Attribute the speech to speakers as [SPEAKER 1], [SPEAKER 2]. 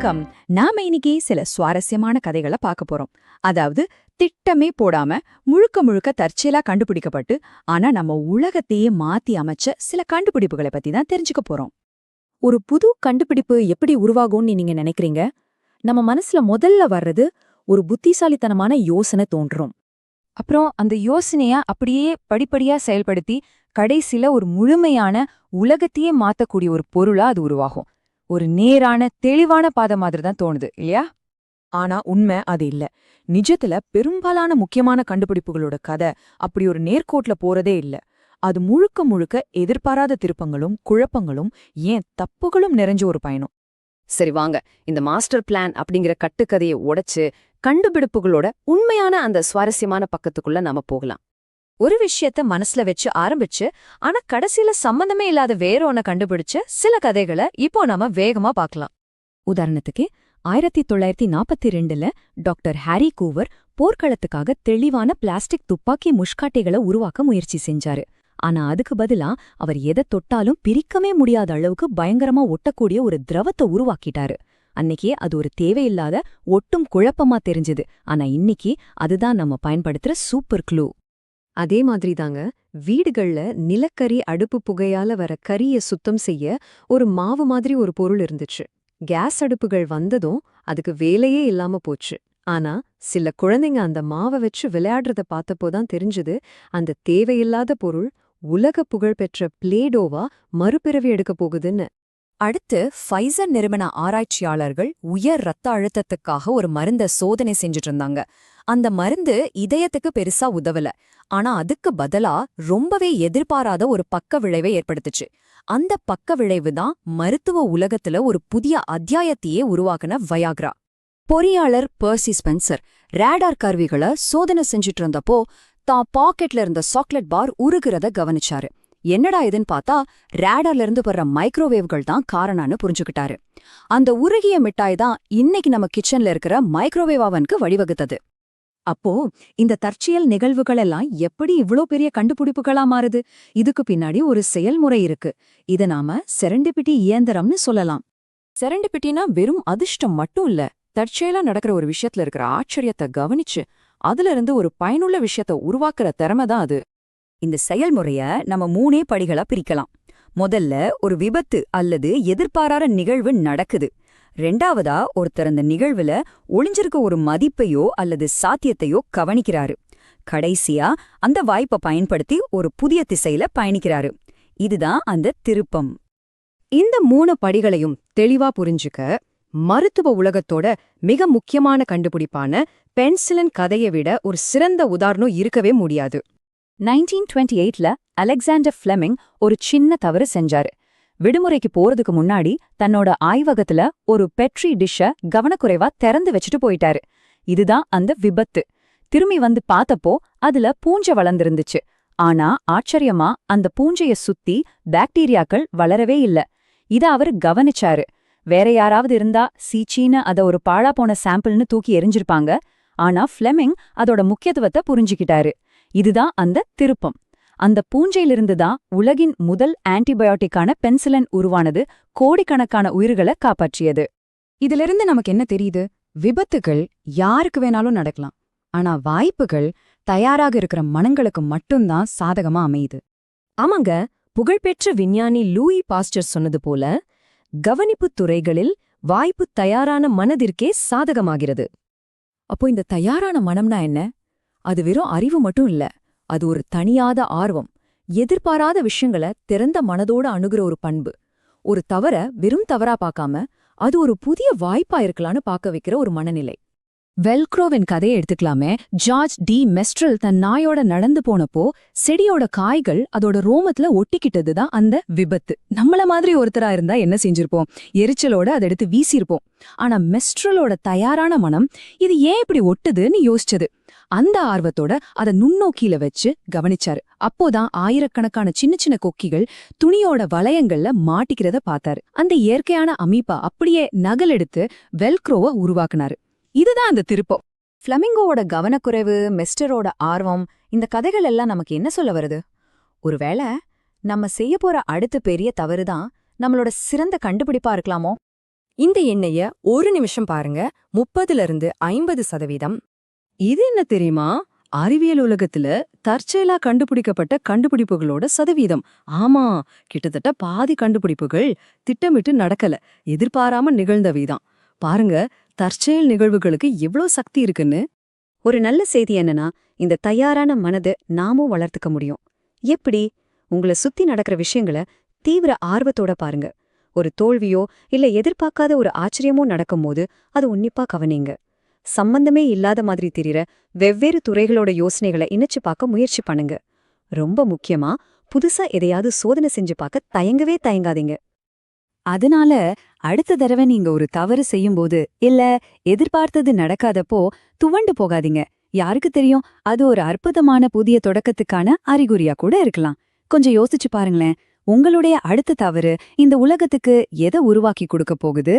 [SPEAKER 1] வணக்கம். நாம இன்னைக்கு சில சுவாரஸ்யமான கதைகளை பார்க்க போறோம். அதாவது திட்டமே போடாம முழுக்க முழுக்க தற்செயலா கண்டுபிடிக்கப்பட்டு ஆனா நம்ம உலகத்தையே மாத்தி அமைச்ச சில கண்டுபிடிப்புகளை பத்தி தான் தெரிஞ்சுக்க போறோம்.
[SPEAKER 2] ஒரு புது கண்டுபிடிப்பு எப்படி உருவாகும்னு நீங்க நினைக்கிறீங்க? நம்ம மனசுல முதல்ல வர்றது ஒரு புத்திசாலித்தனமான யோசனை தோன்றும். அப்புறம் அந்த யோசனைய அப்படியே படிப்படியா செயல்படுத்தி கடைசில ஒரு முழுமையான உலகத்தையே மாத்தக்கூடிய ஒரு பொருளா அது உருவாகும். ஒரு நேரான தெளிவான பாதை மாதிரி தான் தோணுது இல்லையா?
[SPEAKER 3] ஆனா உண்மை அது இல்ல. நிஜத்துல பெரும்பாலான முக்கியமான கண்டுபிடிப்புகளோட கதை அப்படி ஒரு நேர்கோட்ல போறதே இல்ல. அது முழுக்க முழுக்க எதிர்பாராத திருப்பங்களும் குழப்பங்களும் ஏன் தப்புகளும் நிறைஞ்ச ஒரு பயணம்.
[SPEAKER 4] சரி வாங்க, இந்த மாஸ்டர் பிளான் அப்படிங்கிற கட்டுக்கதையை உடைச்சு கண்டுபிடிப்புகளோட உண்மையான அந்த சுவாரஸ்யமான பக்கத்துக்குள்ள நாம போகலாம்.
[SPEAKER 2] ஒரு விஷயத்த மனசுல வச்சு ஆரம்பிச்சு ஆனா கடைசியில சம்பந்தமே இல்லாத வேற ஒன்ன கண்டுபிடிச்ச சில கதைகளை இப்போ நாம வேகமா பார்க்கலாம். உதாரணத்துக்கு 1942ல டாக்டர் ஹாரி கூவர் போர்க்களத்துக்காக தெளிவான பிளாஸ்டிக் துப்பாக்கி முஷ்காட்டைகளை உருவாக்க முயற்சி செஞ்சாரு. ஆனா அதுக்கு பதிலா அவர் எதை தொட்டாலும் பிரிக்கவே முடியாத அளவுக்கு பயங்கரமா ஒட்டக்கூடிய ஒரு திரவத்தை உருவாக்கிட்டாரு. அன்னைக்கே அது ஒரு தேவையில்லாத ஒட்டும் குழப்பமா தெரிஞ்சது. ஆனா இன்னைக்கு அதுதான் நம்ம பயன்படுத்துற சூப்பர் க்ளூ.
[SPEAKER 5] அதே மாதிரிதாங்க வீடுகள்ல நிலக்கரி அடுப்பு புகையால வர கரிய சுத்தம் செய்ய ஒரு மாவு மாதிரி ஒரு பொருள் இருந்துச்சு. கேஸ் அடுப்புகள் வந்ததும் அதுக்கு வேலையே இல்லாம போச்சு. ஆனா சில குழந்தைங்க அந்த மாவை வச்சு விளையாடுறத பார்த்தப்போதான் தெரிஞ்சது அந்த தேவையில்லாத பொருள் உலக புகழ்பெற்ற பிளேடோவா மறுபிறவி எடுக்க போகுதுன்னு.
[SPEAKER 2] அடுத்து ஃபைசர் நிறுவன ஆராய்ச்சியாளர்கள் உயர் ரத்த அழுத்தத்துக்காக ஒரு மருந்த சோதனை செஞ்சுட்டு இருந்தாங்க. அந்த மருந்து இதயத்துக்கு பெருசா உதவல. ஆனா அதுக்கு பதிலா ரொம்பவே எதிர்பாராத ஒரு பக்க விளைவை ஏற்படுத்துச்சு. அந்த பக்க விளைவு தான் மருத்துவ உலகத்துல ஒரு புதிய அத்தியாயத்தையே உருவாக்குன வயாக்ரா. பொறியாளர் பர்சி ஸ்பென்சர் ரேடார் கருவிகளை சோதனை செஞ்சுட்டு இருந்தப்போ தான் பாக்கெட்ல இருந்த சாக்லேட் பார் உருகிறத கவனிச்சாரு. என்னடா இதுன்னு பார்த்தா ரேடார்ல இருந்து வர்ற மைக்ரோவேவ்கள் தான் காரணம்னு புரிஞ்சுக்கிட்டாரு. அந்த உருகிய மிட்டாய் தான் இன்னைக்கு நம்ம கிச்சன்ல இருக்கிற மைக்ரோவேவ் அவனுக்கு வழிவகுத்தது.
[SPEAKER 1] அப்போ இந்த தற்செயல் நிகழ்வுகள் எல்லாம் எப்படி இவ்ளோ பெரிய கண்டுபிடிப்புகளா மாறுது? இதுக்கு பின்னாடி ஒரு செயல்முறை இருக்கு. இத நாம செரண்டிபிட்டி இயந்திரம்னு சொல்லலாம்.
[SPEAKER 3] செரண்டிபிட்டினா வெறும் அதிர்ஷ்டம் மட்டும் இல்ல, தற்செயலா நடக்கிற ஒரு விஷயத்துல இருக்கிற ஆச்சரியத்தை கவனிச்சு அதுல இருந்து ஒரு பயனுள்ள விஷயத்த உருவாக்குற திறமை தான் அது.
[SPEAKER 1] இந்த செயல்முறைய நம்ம 3 படிகளா பிரிக்கலாம். முதல்ல ஒரு விபத்து அல்லது எதிர்பாராத நிகழ்வு நடக்குது. ரெண்டாவதா ஒருத்தர் அந்த நிகழ்வுல ஒளிஞ்சிருக்க ஒரு மதிப்பையோ அல்லது சாத்தியத்தையோ கவனிக்கிறாரு. கடைசியா அந்த வாய்ப்பை பயன்படுத்தி ஒரு புதிய திசையில பயணிக்கிறாரு. இதுதான் அந்த திருப்பம்.
[SPEAKER 5] இந்த 3 படிகளையும் தெளிவா புரிஞ்சுக்க மருத்துவ உலகத்தோட மிக முக்கியமான கண்டுபிடிப்பான பென்சிலின் கதையை விட ஒரு சிறந்த உதாரணம் இருக்கவே முடியாது.
[SPEAKER 2] 1928ல அலெக்சாண்டர் ஃப்ளெமிங் ஒரு சின்ன தவறு செஞ்சாரு. விடுமுறைக்கு போறதுக்கு முன்னாடி தன்னோட ஆய்வகத்துல ஒரு பெட்ரி டிஷ்ஷ கவனக்குறைவா திறந்து வச்சுட்டு போயிட்டாரு. இதுதான் அந்த விபத்து. திரும்பி வந்து பார்த்தப்போ அதுல பூஞ்சை வளர்ந்திருந்துச்சு. ஆனா ஆச்சரியமா அந்த பூஞ்சைய சுத்தி பாக்டீரியாக்கள் வளரவே இல்ல. இத அவரு கவனிச்சாரு. வேற யாராவது இருந்தா சீச்சீன்னு அத ஒரு பாழா போன சாம்பிள்னு தூக்கி எரிஞ்சிருப்பாங்க. ஆனா ஃப்ளெமிங் அதோட முக்கியத்துவத்தை புரிஞ்சுக்கிட்டாரு. இதுதான் அந்த திருப்பம். அந்த பூஞ்சையிலிருந்துதான் உலகின் முதல் ஆன்டிபயோட்டிக்கான பென்சிலின் உருவானது. கோடிக்கணக்கான உயிர்களை காப்பாற்றியது.
[SPEAKER 1] இதிலிருந்து நமக்கு என்ன தெரியுது? விபத்துகள் யாருக்கு வேணாலும் நடக்கலாம். ஆனா வாய்ப்புகள் தயாராக இருக்கிற மனங்களுக்கு மட்டும்தான் சாதகமா அமையுது.
[SPEAKER 5] ஆமாங்க, புகழ்பெற்ற விஞ்ஞானி லூயி பாஸ்டர் சொன்னது போல கவனிப்புத் துறைகளில் வாய்ப்பு தயாரான மனதிற்கே சாதகமாகிறது.
[SPEAKER 2] அப்போ இந்த தயாரான மனம்னா என்ன? அது வெறும் அறிவு மட்டும் இல்ல, அது ஒரு தனியாத ஆர்வம். எதிர்பாராத விஷயங்களை திறந்த மனதோட அணுகுற ஒரு பண்பு. ஒரு தவற வெறும் தவறா பார்க்காம அது ஒரு புதிய வாய்ப்பா இருக்கலான்னு பார்க்க வைக்கிற ஒரு மனநிலை. வெல்க்ரோவின் கதையை எடுத்துக்கலாமே. ஜார்ஜ் டி மெஸ்ட்ரல் தன் நாயோட நடந்து போனப்போ செடியோட காய்கள் அதோட ரோமத்துல ஒட்டிக்கிட்டதுதான் அந்த விபத்து. நம்மள மாதிரி ஒருத்தரா இருந்தா என்ன செஞ்சிருப்போம்? எரிச்சலோட அதை எடுத்து வீசியிருப்போம். ஆனா மெஸ்ட்ரலோட தயாரான மனம் இது ஏன் இப்படி ஒட்டுதுன்னு யோசிச்சது. அந்த ஆர்வத்தோட அதை நுண்ணோக்கியில வச்சு கவனிச்சாரு. அப்போதான் ஆயிரக்கணக்கான சின்ன சின்ன கொக்கிகள் துணியோட வளையங்கள்ல மாட்டிக்கிறத பார்த்தாரு. அந்த இயற்கையான அமைப்பா அப்படியே நகலெடுத்து வெல்க்ரோவை உருவாக்குனாரு. இதுதான் அந்த திருப்பம். ஃப்ளமிங்கோவோட கவனக்குறைவு, மெஸ்டரோட ஆர்வம், இந்த கதைகள் எல்லாம் நமக்கு என்ன சொல்ல வருது? ஒருவேளை நம்ம செய்ய போற அடுத்த பெரிய தவறுதான் நம்மளோட சிறந்த கண்டுபிடிப்பா இருக்கலாமோ? இந்த எண்ணெய 1 நிமிஷம் பாருங்க. 30-50%. இது என்ன தெரியுமா? அறிவியல் உலகத்துல தற்செயலா கண்டுபிடிக்கப்பட்ட கண்டுபிடிப்புகளோட சதவீதம். ஆமா, கிட்டத்தட்ட பாதி கண்டுபிடிப்புகள் திட்டமிட்டு நடக்கல, எதிர்பாராம நிகழ்ந்தவைதான். பாருங்க, தற்செயல் நிகழ்வுகளுக்கு எவ்ளோ சக்தி இருக்குன்னு.
[SPEAKER 1] ஒரு நல்ல செய்தி என்னன்னா, இந்த தயாரான மனதை நாமும் வளர்த்துக்க முடியும். எப்படி? உங்களை சுத்தி நடக்கிற விஷயங்களை தீவிர ஆர்வத்தோட பாருங்க. ஒரு தோல்வியோ இல்ல எதிர்பார்க்காத ஒரு ஆச்சரியமோ நடக்கும்போது அது உன்னிப்பா கவனிங்க. சம்பந்தமே இல்லாத மாதிரி தெரியுற வெவ்வேறு துறைகளோட யோசனைகளை இணைச்சு பார்க்க முயற்சி பண்ணுங்க. ரொம்ப முக்கியமா, புதுசா எதையாவது சோதனை செஞ்சு பார்க்க தயங்கவே தயங்காதீங்க. அதனால அடுத்த தடவை நீங்க ஒரு தவறு செய்யும்போது இல்ல எதிர்பார்த்தது நடக்காதப்போ துவண்டு போகாதீங்க. யாருக்கு தெரியும், அது ஒரு அற்புதமான புதிய தொடக்கத்துக்கான அறிகுறியா கூட இருக்கலாம். கொஞ்சம் யோசிச்சு பாருங்களேன், உங்களுடைய அடுத்த தவறு இந்த உலகத்துக்கு எதை உருவாக்கி கொடுக்க போகுது?